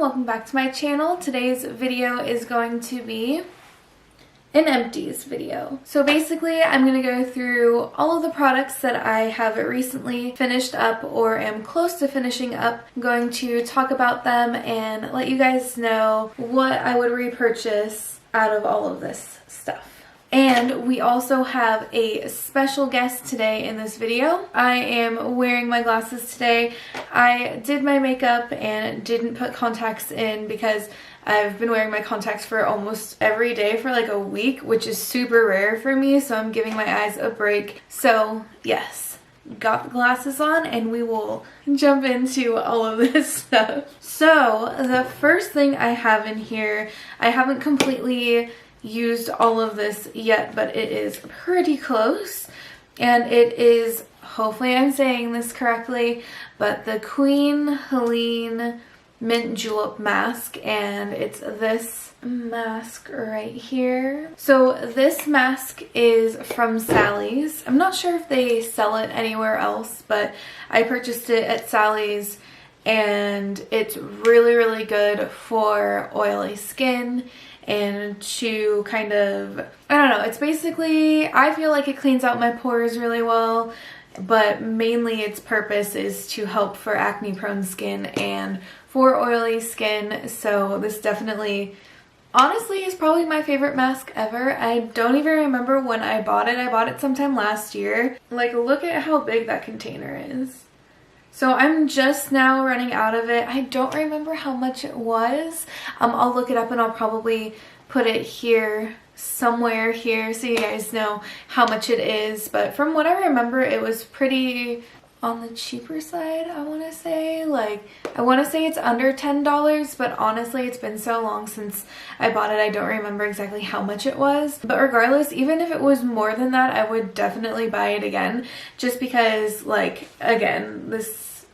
welcome back to my channel. Today's video is going to be an empties video. So basically I'm going to go through all of the products that I have recently finished up or am close to finishing up. I'm going to talk about them and let you guys know what I would repurchase out of all of this stuff. And we also have a special guest today in this video. I am wearing my glasses today. I did my makeup and didn't put contacts in because I've been wearing my contacts for almost every day for like a week, which is super rare for me, so I'm giving my eyes a break. So yes, got the glasses on and we will jump into all of this stuff. So the first thing I have in here, I haven't completely used all of this yet, but it is pretty close, and it is, hopefully I'm saying this correctly, but the Queen Helene Mint Julep mask, and it's this mask right here. So this mask is from Sally's. I'm not sure if they sell it anywhere else, but I purchased it at Sally's and it's really good for oily skin and to kind of, I don't know, it's basically, I feel like it cleans out my pores really well, but mainly its purpose is to help for acne prone skin and for oily skin. So this definitely, honestly, is probably my favorite mask ever. I don't even remember when I bought it. I bought it sometime last year. Like, look at how big that container is. So I'm just now running out of it. I don't remember how much it was. I'll look it up and I'll probably put it here, somewhere here, so you guys know how much it is. But from what I remember, it was pretty on the cheaper side, I want to say. Like, I want to say it's under $10, but honestly, it's been so long since I bought it, I don't remember exactly how much it was. But regardless, even if it was more than that, I would definitely buy it again, just because, like, again, this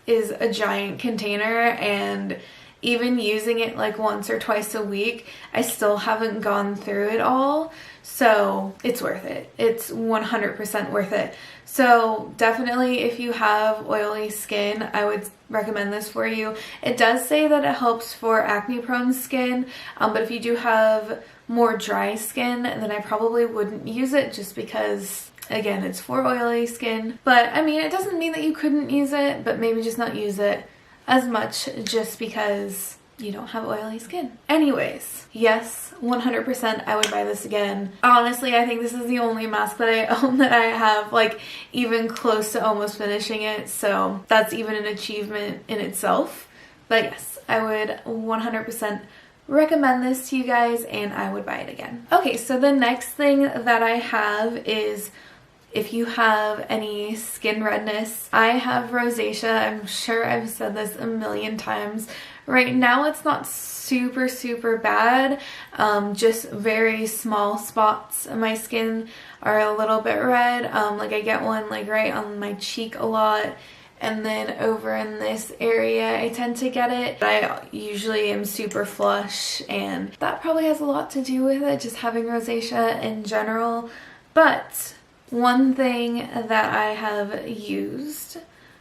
is a giant container, and even using it like once or twice a week, I still haven't gone through it all. So it's worth it. It's 100% worth it. So definitely, if you have oily skin, I would recommend this for you. It does say that it helps for acne prone skin, but if you do have more dry skin, then I probably wouldn't use it, just because, again, it's for oily skin. But I mean, it doesn't mean that you couldn't use it, but maybe just not use it as much just because you don't have oily skin. Anyways, yes, 100% I would buy this again. Honestly, I think this is the only mask that I own that I have like even close to almost finishing it, so that's even an achievement in itself. But yes, I would 100% recommend this to you guys, and I would buy it again. Okay, so the next thing that I have is, if you have any skin redness, I have rosacea. I'm sure I've said this a million times. Right now it's not super bad, just very small spots in my skin are a little bit red. Like I get one like right on my cheek a lot, and then over in this area I tend to get it. I usually am super flush, and that probably has a lot to do with it, just having rosacea in general. But one thing that I have used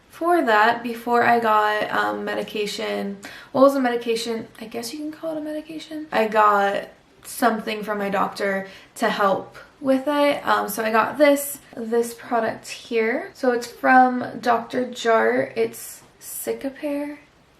for that before I got medication, what was a medication? I guess you can call it a medication. I got something from my doctor to help with it. So I got this product here. So it's from Dr.jart. It's Cicapair.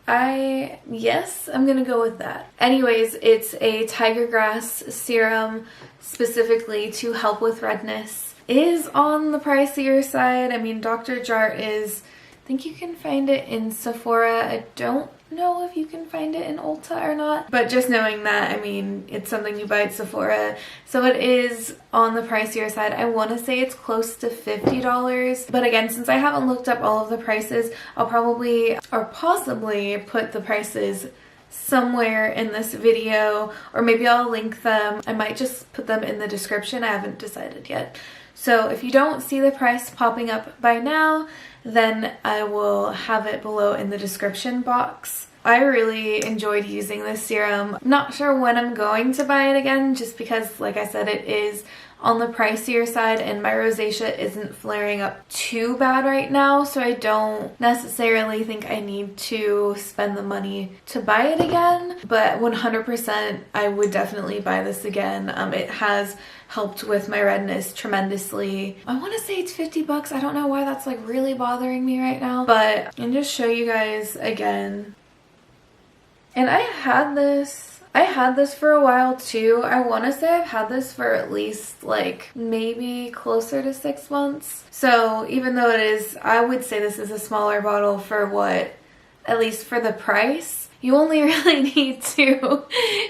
Yes, I'm gonna go with that. Anyways, it's a tiger grass serum specifically to help with redness. It is on the pricier side. I mean, Dr.jart is, I think you can find it in Sephora. I don't know if you can find it in Ulta or not, but just knowing that, I mean, it's something you buy at Sephora, so it is on the pricier side. I want to say it's close to $50, but again, since I haven't looked up all of the prices, I'll probably or possibly put the prices somewhere in this video, or maybe I'll link them. I might just put them in the description. I haven't decided yet. So if you don't see the price popping up by now, then I will have it below in the description box. I really enjoyed using this serum. Not sure when I'm going to buy it again, just because, like I said, it is on the pricier side, and my rosacea isn't flaring up too bad right now, so I don't necessarily think I need to spend the money to buy it again. But 100% I would definitely buy this again. It has helped with my redness tremendously. I want to say it's 50 bucks. I don't know why that's like really bothering me right now, but I'll just show you guys again. And I had this for a while too. I want to say I've had this for at least like maybe closer to 6 months. So even though it is, I would say this is a smaller bottle for what, at least for the price, you only really need to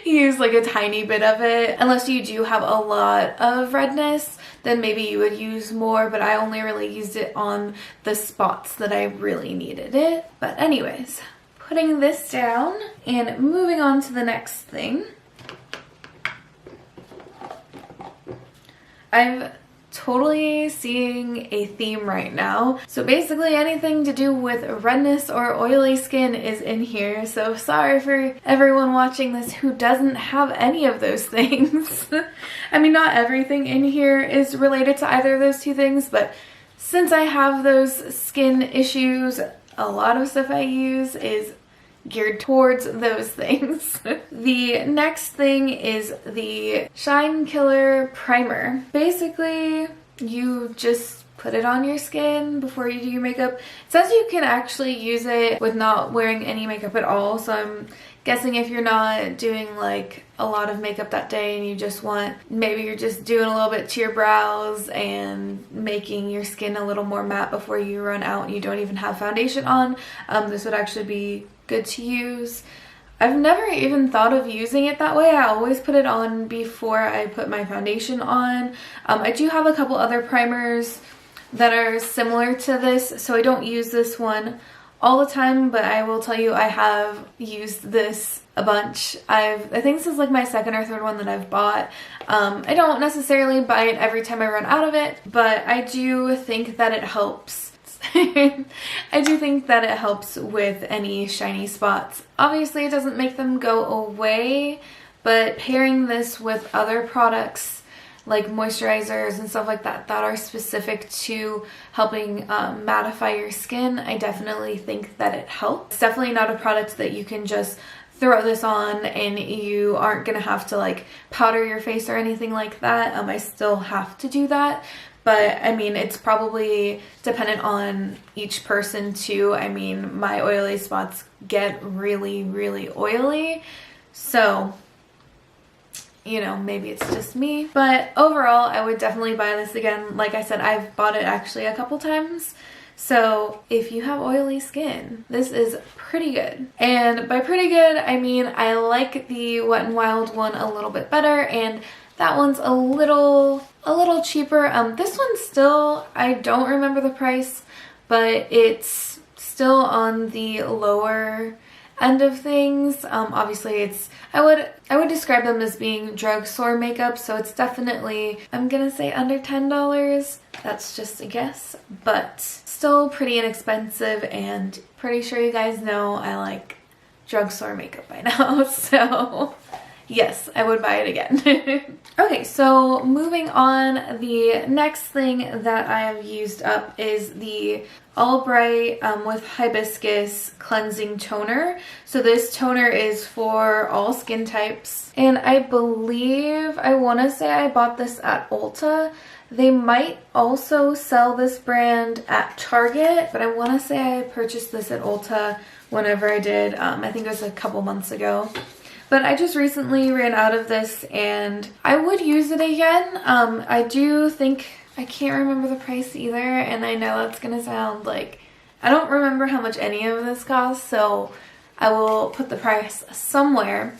use like a tiny bit of it. Unless you do have a lot of redness, then maybe you would use more, but I only really used it on the spots that I really needed it. But anyways, putting this down and moving on to the next thing. I'm totally seeing a theme right now. So basically anything to do with redness or oily skin is in here. So sorry for everyone watching this who doesn't have any of those things. I mean, not everything in here is related to either of those two things, but since I have those skin issues, a lot of stuff I use is geared towards those things. The next thing is the Shine Killer Primer. Basically, you just put it on your skin before you do your makeup. It says you can actually use it with not wearing any makeup at all, so I'm guessing if you're not doing like a lot of makeup that day and you just want, maybe you're just doing a little bit to your brows and making your skin a little more matte before you run out and you don't even have foundation on, this would actually be good to use. I've never even thought of using it that way. I always put it on before I put my foundation on. I do have a couple other primers that are similar to this, so I don't use this one all the time, but I will tell you I have used this a bunch. I think this is like my second or third one that I've bought. I don't necessarily buy it every time I run out of it, but I do think that it helps. I do think that it helps with any shiny spots. Obviously it doesn't make them go away, but pairing this with other products like moisturizers and stuff like that that are specific to helping mattify your skin, I definitely think that it helps. It's definitely not a product that you can just throw this on and you aren't gonna have to like powder your face or anything like that. I still have to do that, but I mean, it's probably dependent on each person too. I mean, my oily spots get really, really oily, so you know, maybe it's just me. But overall, I would definitely buy this again. Like I said, I've bought it actually a couple times. So if you have oily skin, this is pretty good. And by pretty good, I mean I like the Wet n Wild one a little bit better, and that one's a little cheaper. This one still, I don't remember the price, but it's still on the lower end of things. Obviously it's, I would describe them as being drugstore makeup, so it's definitely, I'm gonna say under $10. That's just a guess, but still pretty inexpensive, and pretty sure you guys know I like drugstore makeup by now, so yes, I would buy it again. Okay, so moving on, the next thing that I have used up is the All Bright with Hibiscus Cleansing Toner. So this toner is for all skin types, and I believe, I want to say I bought this at Ulta. They might also sell this brand at Target, but I want to say I purchased this at Ulta whenever I did. I think it was a couple months ago. But I just recently ran out of this and I would use it again. I do think, I can't remember the price either, and I know that's gonna sound like, I don't remember how much any of this costs, so I will put the price somewhere.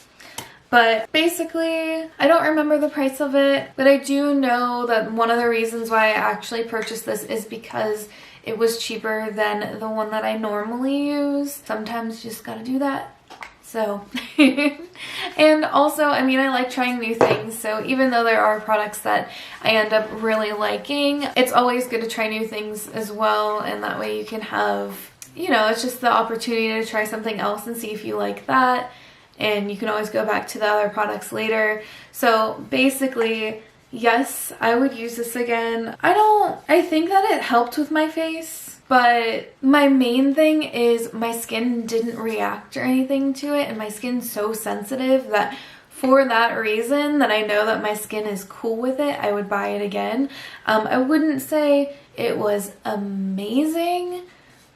But basically, I don't remember the price of it, but I do know that one of the reasons why I actually purchased this is because it was cheaper than the one that I normally use. Sometimes you just gotta do that. So, and also, I mean, I like trying new things, so even though there are products that I end up really liking, it's always good to try new things as well, and that way you can have, you know, it's just the opportunity to try something else and see if you like that, and you can always go back to the other products later. So basically, yes, I would use this again. I think that it helped with my face, but my main thing is my skin didn't react or anything to it, and my skin's so sensitive that for that reason, that I know that my skin is cool with it, I would buy it again. I wouldn't say it was amazing,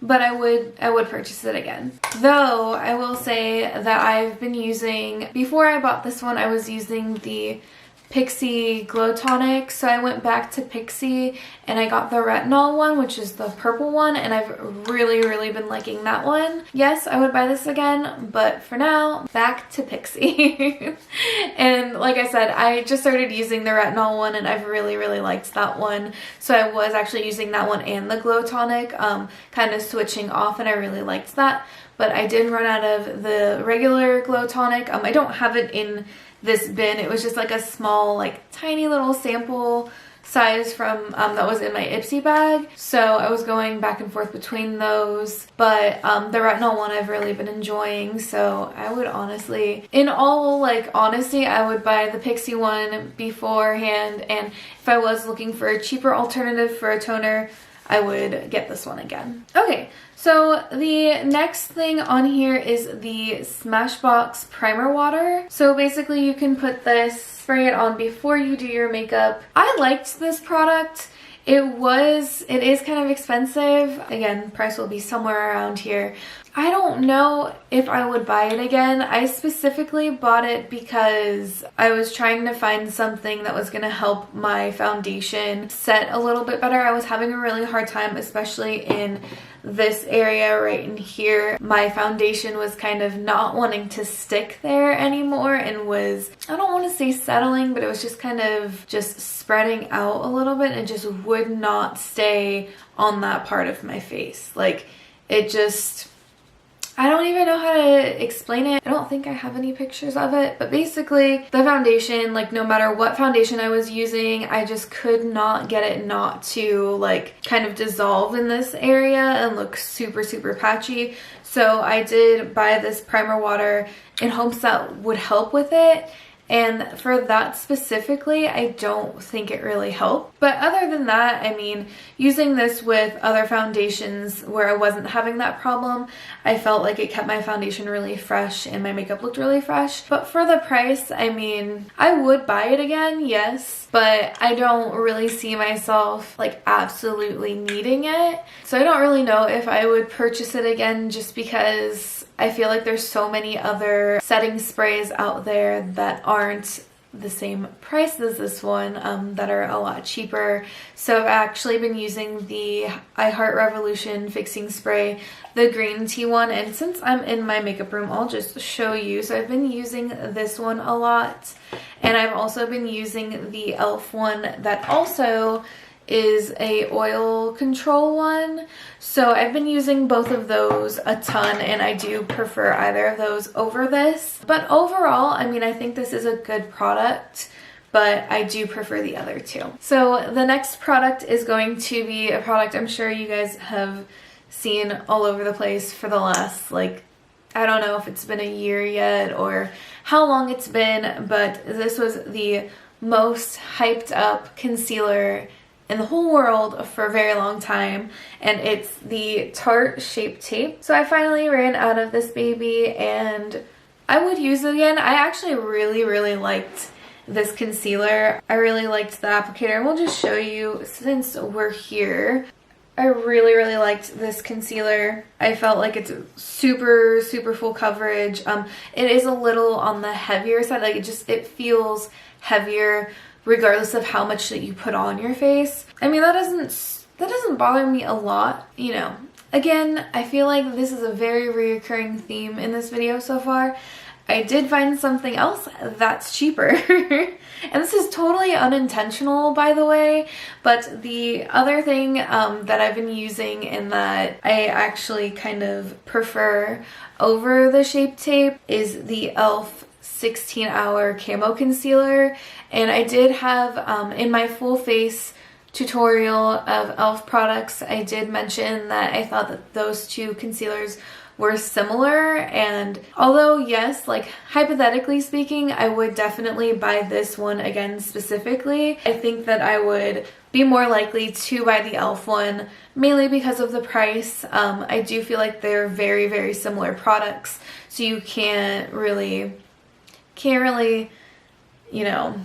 but I would purchase it again. Though I will say that I've been using, before I bought this one, I was using the Pixie Glow Tonic, so I went back to Pixie and I got the retinol one, which is the purple one, and I've really been liking that one. Yes, I would buy this again, but for now, back to Pixie. And like I said, I just started using the retinol one and I've really liked that one, so I was actually using that one and the Glow Tonic, kind of switching off, and I really liked that. But I did run out of the regular Glow Tonic. I don't have it in this bin. It was just like a small, like tiny little sample size from that was in my Ipsy bag, so I was going back and forth between those. But the retinol one I've really been enjoying, so I would honestly, in all like honesty, I would buy the Pixie one beforehand, and if I was looking for a cheaper alternative for a toner, I would get this one again. Okay, so the next thing on here is the Smashbox Primer Water. So basically you can put this, spray it on before you do your makeup. I liked this product. It is kind of expensive. Again, price will be somewhere around here. I don't know if I would buy it again. I specifically bought it because I was trying to find something that was going to help my foundation set a little bit better. I was having a really hard time, especially in this area right in here. My foundation was kind of not wanting to stick there anymore and was, I don't want to say settling, but it was just kind of just spreading out a little bit, and it just would not stay on that part of my face. Like, it just, I don't even know how to explain it. I don't think I have any pictures of it, but basically the foundation, like no matter what foundation I was using, I just could not get it not to like kind of dissolve in this area and look super patchy. So I did buy this primer water in hopes that would help with it. And for that specifically, I don't think it really helped. But other than that, I mean, using this with other foundations where I wasn't having that problem, I felt like it kept my foundation really fresh and my makeup looked really fresh. But for the price, I mean, I would buy it again, yes, but I don't really see myself like absolutely needing it. So I don't really know if I would purchase it again, just because I feel like there's so many other setting sprays out there that aren't the same price as this one, that are a lot cheaper. So I've actually been using the I Heart Revolution fixing spray, the green tea one, and since I'm in my makeup room, I'll just show you. So I've been using this one a lot, and I've also been using the e.l.f. one that also is a oil control one. So I've been using both of those a ton, and I do prefer either of those over this. But overall, I mean, I think this is a good product, but I do prefer the other two. So the next product is going to be a product I'm sure you guys have seen all over the place for the last, like, I don't know if it's been a year yet or how long it's been, but this was the most hyped up concealer in the whole world for a very long time, and it's the Tarte Shape Tape. So I finally ran out of this baby and I would use it again. I actually really liked this concealer. I really liked the applicator, and we'll just show you since we're here. I really liked this concealer. I felt like it's super full coverage. It is a little on the heavier side, like it feels heavier regardless of how much that you put on your face. I mean, that doesn't bother me a lot, you know. Again, I feel like this is a very reoccurring theme in this video so far. I did find something else that's cheaper. And this is totally unintentional, by the way, but the other thing that I've been using and that I actually kind of prefer over the Shape Tape is the e.l.f. 16-hour camo concealer. And I did have in my full face tutorial of e.l.f. products, I did mention that I thought that those two concealers were similar. And although yes, like hypothetically speaking, I would definitely buy this one again specifically, I think that I would be more likely to buy the e.l.f. one, mainly because of the price. I do feel like they're very, very similar products, so you can't really, you know,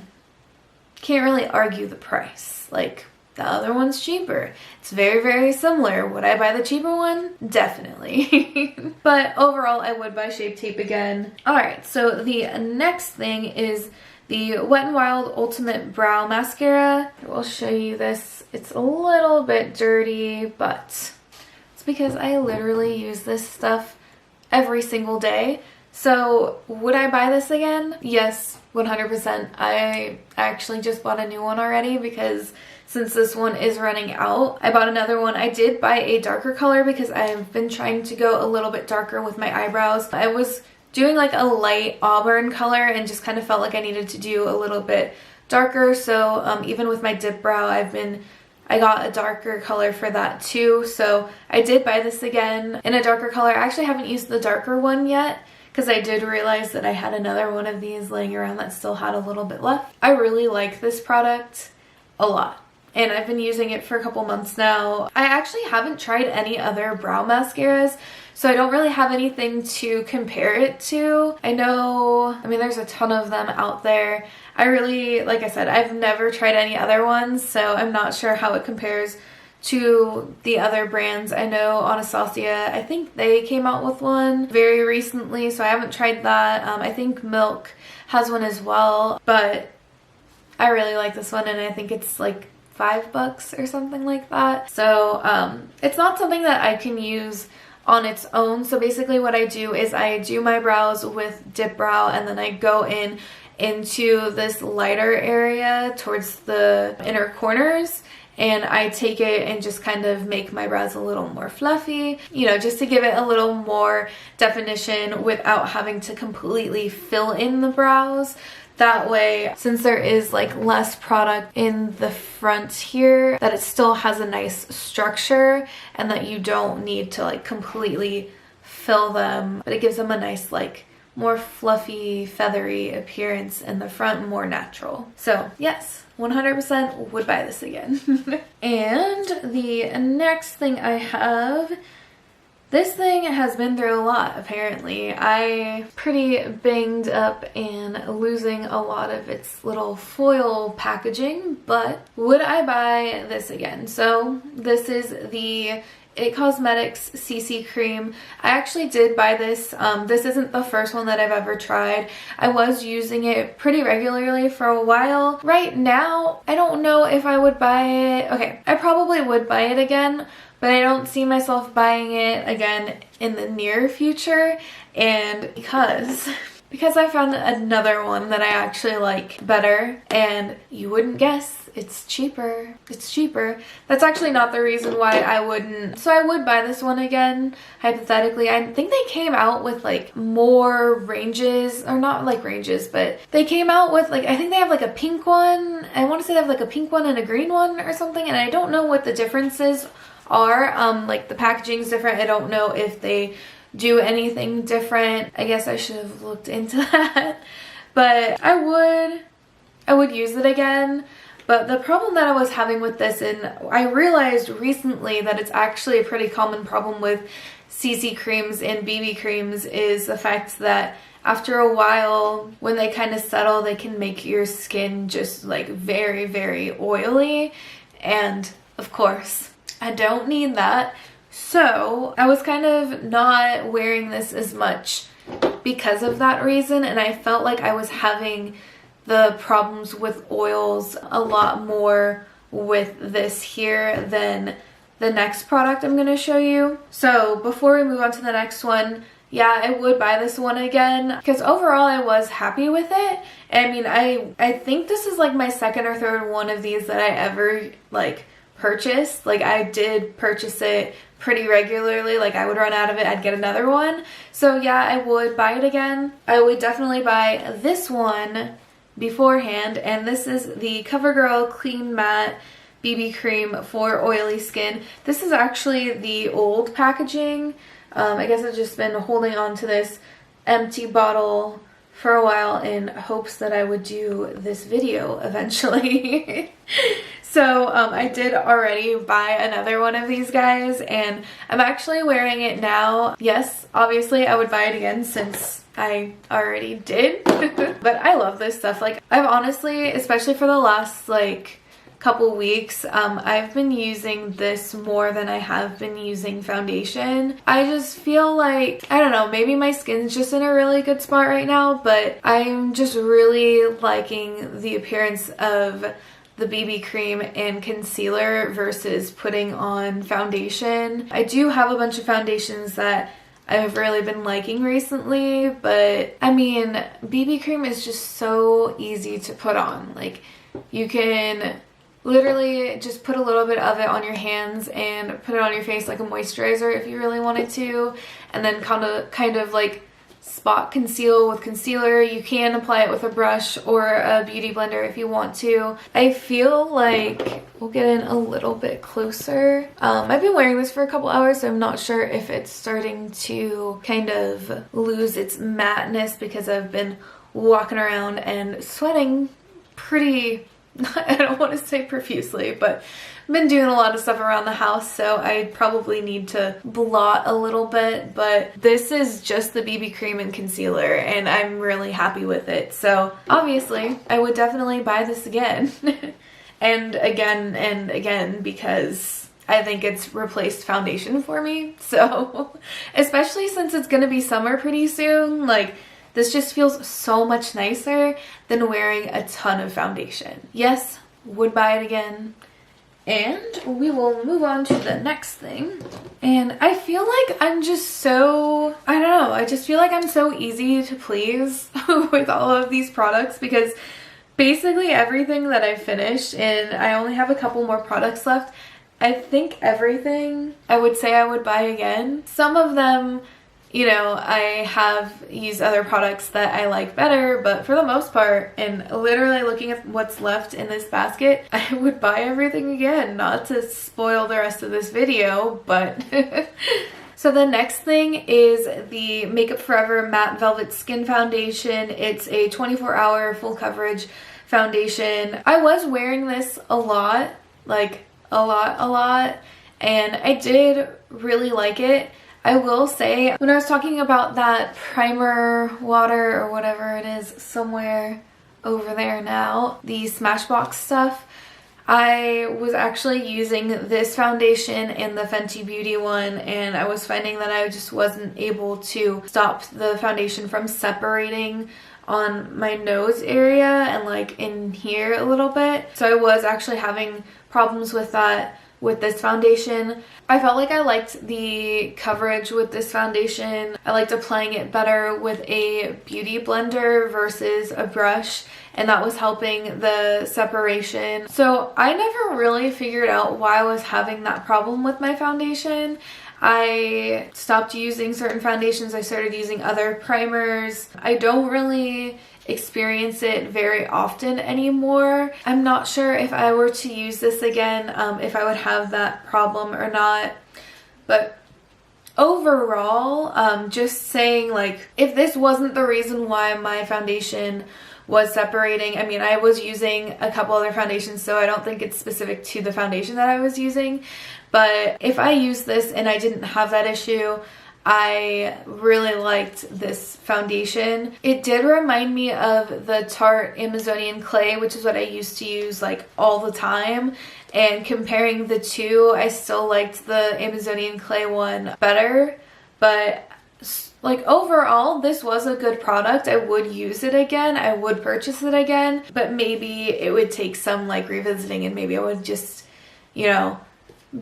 can't really argue the price. Like, the other one's cheaper. It's very, very similar. Would I buy the cheaper one? Definitely. But overall, I would buy Shape Tape again. Alright, so the next thing is the Wet n Wild Ultimate Brow Mascara. I will show you this. It's a little bit dirty, but it's because I literally use this stuff every single day. So would I buy this again? Yes, 100%. I actually just bought a new one already because since this one is running out, I bought another one. I did buy a darker color because I've been trying to go a little bit darker with my eyebrows. I was doing like a light auburn color and just kind of felt like I needed to do a little bit darker. So even with my dip brow, I got a darker color for that too. So I did buy this again in a darker color. I actually haven't used the darker one yet because I did realize that I had another one of these laying around that still had a little bit left. I really like this product a lot, and I've been using it for a couple months now. I actually haven't tried any other brow mascaras, so I don't really have anything to compare it to. I mean, there's a ton of them out there. I really, like I said, I've never tried any other ones, so I'm not sure how it compares to the other brands. I know Anastasia, I think they came out with one very recently, so I haven't tried that. I think Milk has one as well, but I really like this one, and I think it's like $5 or something like that. So it's not something that I can use on its own. So basically what I do is I do my brows with Dip Brow, and then I go into this lighter area towards the inner corners, and I take it and just kind of make my brows a little more fluffy, you know, just to give it a little more definition without having to completely fill in the brows. That way, since there is like less product in the front here, that it still has a nice structure and that you don't need to like completely fill them, but it gives them a nice like more fluffy, feathery appearance in the front, more natural. So yes, 100% would buy this again. And the next thing I have, this thing has been through a lot apparently. I pretty banged up and losing a lot of its little foil packaging, but would I buy this again? So this is the It Cosmetics CC Cream. I actually did buy this. This isn't the first one that I've ever tried. I was using it pretty regularly for a while. Right now, I don't know if I would buy it. Okay, I probably would buy it again, but I don't see myself buying it again in the near future. And because I found another one that I actually like better, and you wouldn't guess, it's cheaper. It's cheaper. That's actually not the reason why I wouldn't. So I would buy this one again, hypothetically. I think they came out with like more ranges, or not like ranges, but they came out with like, I think they have like a pink one. I want to say they have like a pink one and a green one or something, and I don't know what the differences are. Like the packaging's different. I don't know if they do anything different. I guess I should have looked into that. But I would use it again. But the problem that I was having with this, and I realized recently that it's actually a pretty common problem with CC creams and BB creams, is the fact that after a while, when they kind of settle, they can make your skin just like very, very oily. And of course, I don't need that. So I was kind of not wearing this as much because of that reason, and I felt like I was having the problems with oils a lot more with this here than the next product I'm going to show you. So before we move on to the next one, yeah, I would buy this one again because overall I was happy with it. I mean, I think this is like my second or third one of these that I ever like purchased. Like I did purchase it pretty regularly. Like I would run out of it, I'd get another one. So yeah, I would buy it again. I would definitely buy this one beforehand, and this is the CoverGirl Clean Matte BB Cream for oily skin. This is actually the old packaging. I guess I've just been holding on to this empty bottle for a while in hopes that I would do this video eventually. So I did already buy another one of these guys, and I'm actually wearing it now. Yes, obviously I would buy it again since I already did. But I love this stuff. Like, I've honestly, especially for the last like couple weeks, I've been using this more than I have been using foundation. I just feel like, I don't know, maybe my skin's just in a really good spot right now, but I'm just really liking the appearance of the BB cream and concealer versus putting on foundation. I do have a bunch of foundations that I've really been liking recently, but I mean, BB cream is just so easy to put on. Like, you can literally just put a little bit of it on your hands and put it on your face like a moisturizer if you really wanted to, and then kind of like spot conceal with concealer. You can apply it with a brush or a beauty blender if you want to. I feel like, we'll get in a little bit closer. I've been wearing this for a couple hours, so I'm not sure if it's starting to kind of lose its mattness because I've been walking around and sweating pretty, I don't want to say profusely, but I've been doing a lot of stuff around the house, so I probably need to blot a little bit, but this is just the BB cream and concealer, and I'm really happy with it. So obviously, I would definitely buy this again and again, because I think it's replaced foundation for me. So especially since it's gonna be summer pretty soon, like, this just feels so much nicer than wearing a ton of foundation. Yes, would buy it again. And we will move on to the next thing. And I feel like I'm just so, I don't know, I just feel like I'm so easy to please with all of these products, because basically everything that I finished, and I only have a couple more products left, I think everything I would say I would buy again. Some of them, you know, I have used other products that I like better, but for the most part, and literally looking at what's left in this basket, I would buy everything again. Not to spoil the rest of this video, but so the next thing is the Makeup Forever Matte Velvet Skin Foundation. It's a 24-hour full coverage foundation. I was wearing this a lot, like a lot, and I did really like it. I will say, when I was talking about that primer water or whatever it is somewhere over there now, the Smashbox stuff, I was actually using this foundation and the Fenty Beauty one, and I was finding that I just wasn't able to stop the foundation from separating on my nose area and like in here a little bit. So I was actually having problems with that with this foundation. I felt like I liked the coverage with this foundation. I liked applying it better with a beauty blender versus a brush, and that was helping the separation. So I never really figured out why I was having that problem with my foundation. I stopped using certain foundations. I started using other primers. I don't really experience it very often anymore. I'm not sure if I were to use this again, if I would have that problem or not. But overall, just saying, like, if this wasn't the reason why my foundation was separating, I mean, I was using a couple other foundations, so I don't think it's specific to the foundation that I was using. But if I used this and I didn't have that issue, I really liked this foundation. It did remind me of the Tarte Amazonian Clay, which is what I used to use like all the time. And comparing the two, I still liked the Amazonian Clay one better. But like overall, this was a good product. I would use it again. I would purchase it again. But maybe it would take some like revisiting, and maybe I would just, you know,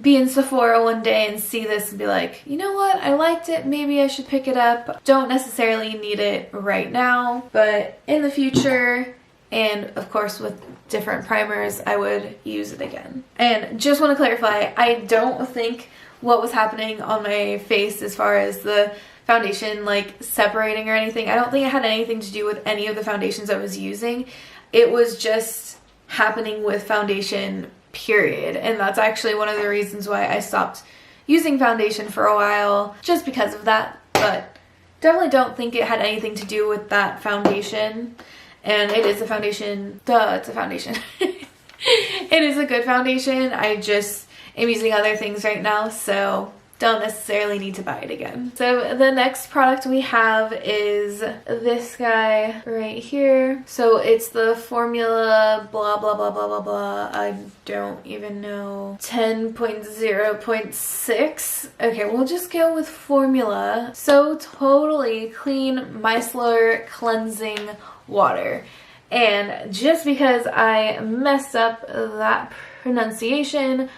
be in Sephora one day and see this and be like, you know what, I liked it, maybe I should pick it up. Don't necessarily need it right now, but in the future, and of course with different primers, I would use it again. And just want to clarify, I don't think what was happening on my face as far as the foundation like separating or anything, I don't think it had anything to do with any of the foundations I was using. It was just happening with foundation, period. And that's actually one of the reasons why I stopped using foundation for a while just because of that, but definitely don't think it had anything to do with that foundation. And it is a foundation. Duh, it's a foundation. It is a good foundation. I just am using other things right now, so don't necessarily need to buy it again. So the next product we have is this guy right here. So it's the formula blah blah blah blah blah blah. I don't even know. 10.0.6. Okay, we'll just go with formula. So totally clean micellar cleansing water. And just because I messed up that pronunciation,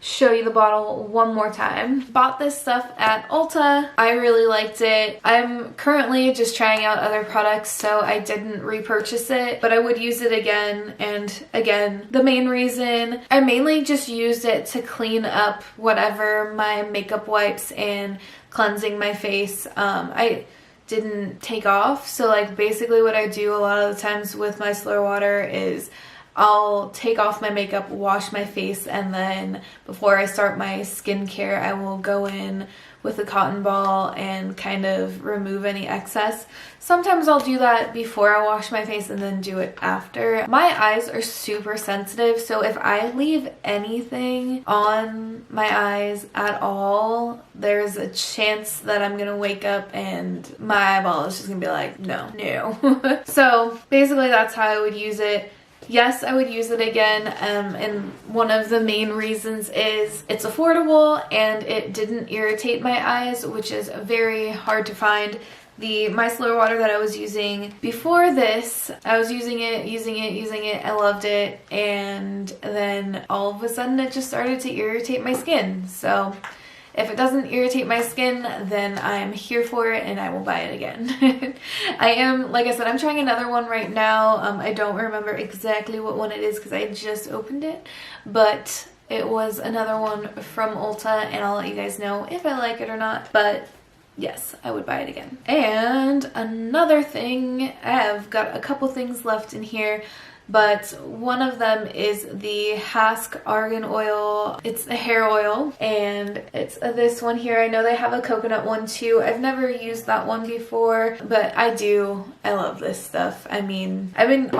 show you the bottle one more time. Bought this stuff at Ulta. I really liked it. I'm currently just trying out other products, so I didn't repurchase it, but I would use it again and again. The main reason, I mainly just used it to clean up whatever my makeup wipes and cleansing my face. I didn't take off, so like basically what I do a lot of the times with micellar water is I'll take off my makeup, wash my face, and then before I start my skincare, I will go in with a cotton ball and kind of remove any excess. Sometimes I'll do that before I wash my face and then do it after. My eyes are super sensitive, so if I leave anything on my eyes at all, there's a chance that I'm gonna wake up and my eyeball is just gonna be like, no. So basically that's how I would use it. Yes, I would use it again, and one of the main reasons is it's affordable and it didn't irritate my eyes, which is very hard to find. The micellar water that I was using before this, I was using it, I loved it, and then all of a sudden it just started to irritate my skin. So if it doesn't irritate my skin, then I'm here for it and I will buy it again. I am, like I said, I'm trying another one right now. I don't remember exactly what one it is because I just opened it, but it was another one from Ulta, and I'll let you guys know if I like it or not. But yes, I would buy it again. And another thing, I've got a couple things left in here, but one of them is the Hask Argan Oil. It's a hair oil, and it's this one here. I know they have a coconut one too. I've never used that one before, but I do. I love this stuff. I mean, I've been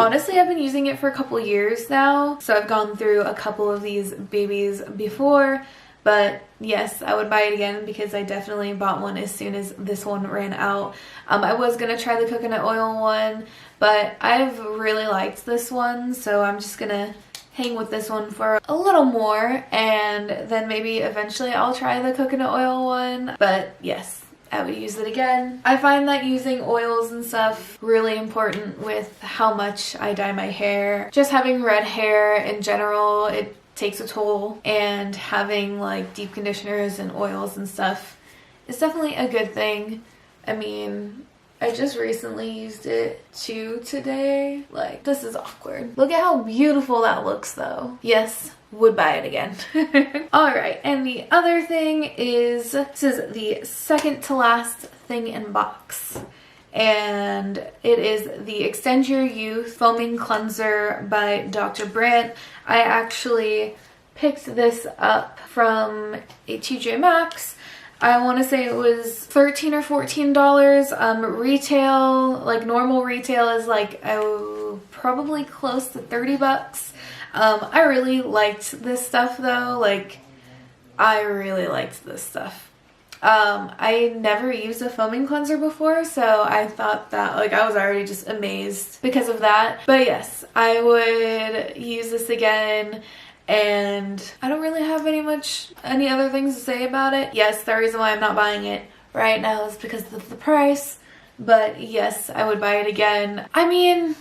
using it for a couple years now, so I've gone through a couple of these babies before. But yes, I would buy it again because I definitely bought one as soon as this one ran out. I was going to try the coconut oil one, but I've really liked this one, so I'm just going to hang with this one for a little more, and then maybe eventually I'll try the coconut oil one. But yes, I would use it again. I find that using oils and stuff really important with how much I dye my hair. Just having red hair in general, it takes a toll, and having like deep conditioners and oils and stuff is definitely a good thing. I mean, I just recently used it too today. Like, this is awkward. Look at how beautiful that looks though. Yes, would buy it again. Alright, and the other thing is, this is the second to last thing in box. And it is the Extend Your Youth Foaming Cleanser by Dr. Brandt. I actually picked this up from a TJ Maxx. I want to say it was $13 or $14. Retail, like normal retail, is like probably close to 30 bucks. I really liked this stuff though. Like, I really liked this stuff. I never used a foaming cleanser before, so I thought that, like, I was already just amazed because of that. But yes, I would use this again, and I don't really have any other things to say about it. Yes, the reason why I'm not buying it right now is because of the price, but yes, I would buy it again. I mean,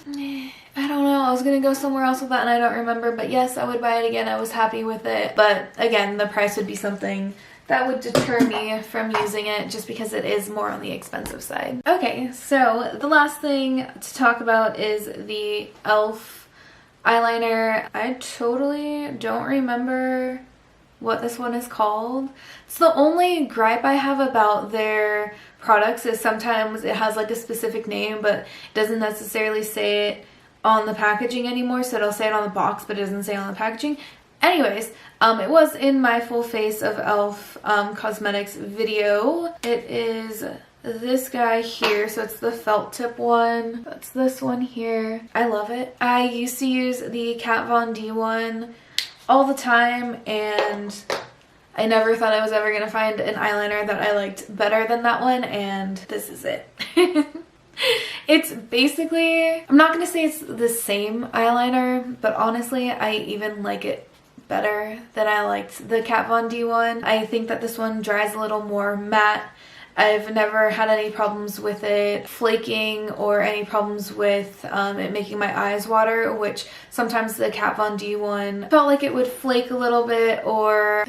I don't know, I was gonna go somewhere else with that and I don't remember, but yes, I would buy it again. I was happy with it, but again, the price would be something that would deter me from using it just because it is more on the expensive side. Okay, so the last thing to talk about is the e.l.f. eyeliner. I totally don't remember what this one is called. It's the only gripe I have about their products is sometimes it has like a specific name, but it doesn't necessarily say it on the packaging anymore, so it'll say it on the box, but it doesn't say it on the packaging. Anyways, it was in my full face of e.l.f. Cosmetics video. It is this guy here, so it's the felt tip one. That's this one here. I love it. I used to use the Kat Von D one all the time, and I never thought I was ever gonna find an eyeliner that I liked better than that one, and this is it. It's basically, I'm not gonna say it's the same eyeliner, but honestly I even like it better than I liked the Kat Von D one. I think that this one dries a little more matte. I've never had any problems with it flaking or any problems with it making my eyes water, which sometimes the Kat Von D one felt like it would flake a little bit, or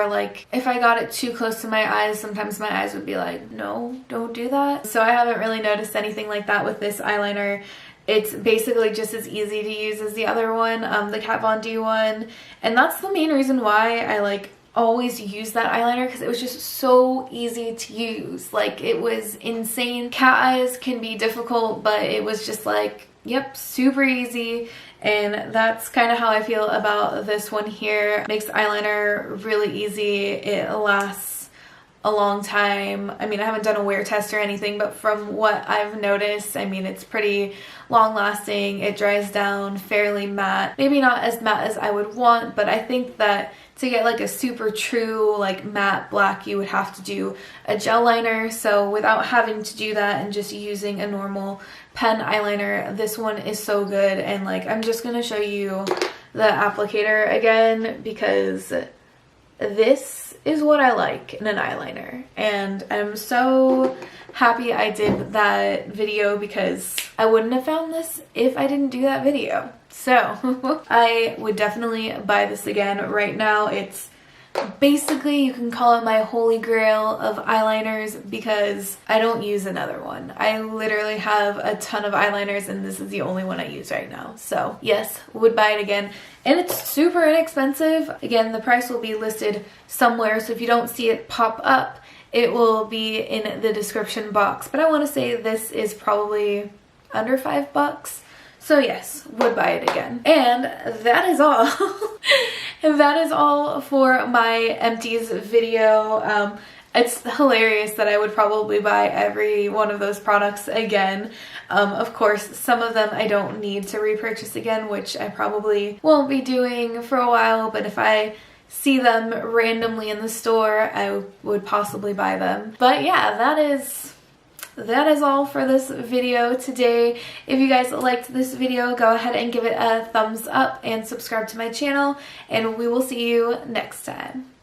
like if I got it too close to my eyes, sometimes my eyes would be like, no, don't do that. So I haven't really noticed anything like that with this eyeliner. It's basically just as easy to use as the other one, the Kat Von D one, and that's the main reason why I always use that eyeliner, because it was just so easy to use. Like, it was insane. Cat eyes can be difficult, but it was just like, yep, super easy. And that's kind of how I feel about this one here. It makes eyeliner really easy. It lasts a long time. I mean, I haven't done a wear test or anything, but from what I've noticed, I mean, it's pretty long lasting. It dries down fairly matte. Maybe not as matte as I would want, but I think that to get like a super true like matte black, you would have to do a gel liner. So without having to do that and just using a normal pen eyeliner, this one is so good. And like, I'm just gonna show you the applicator again, because this is what I like in an eyeliner, and I'm so happy I did that video, because I wouldn't have found this if I didn't do that video. So I would definitely buy this again. Right now it's basically, you can call it my holy grail of eyeliners, because I don't use another one. I literally have a ton of eyeliners, and this is the only one I use right now. So yes, would buy it again. And it's super inexpensive. Again, the price will be listed somewhere, so if you don't see it pop up, it will be in the description box. But I want to say this is probably under $5. So yes, would buy it again. And that is all. That is all for my empties video. It's hilarious that I would probably buy every one of those products again. Of course, some of them I don't need to repurchase again, which I probably won't be doing for a while, but if I see them randomly in the store, I would possibly buy them. But yeah, that is all for this video today. If you guys liked this video, go ahead and give it a thumbs up and subscribe to my channel, and we will see you next time.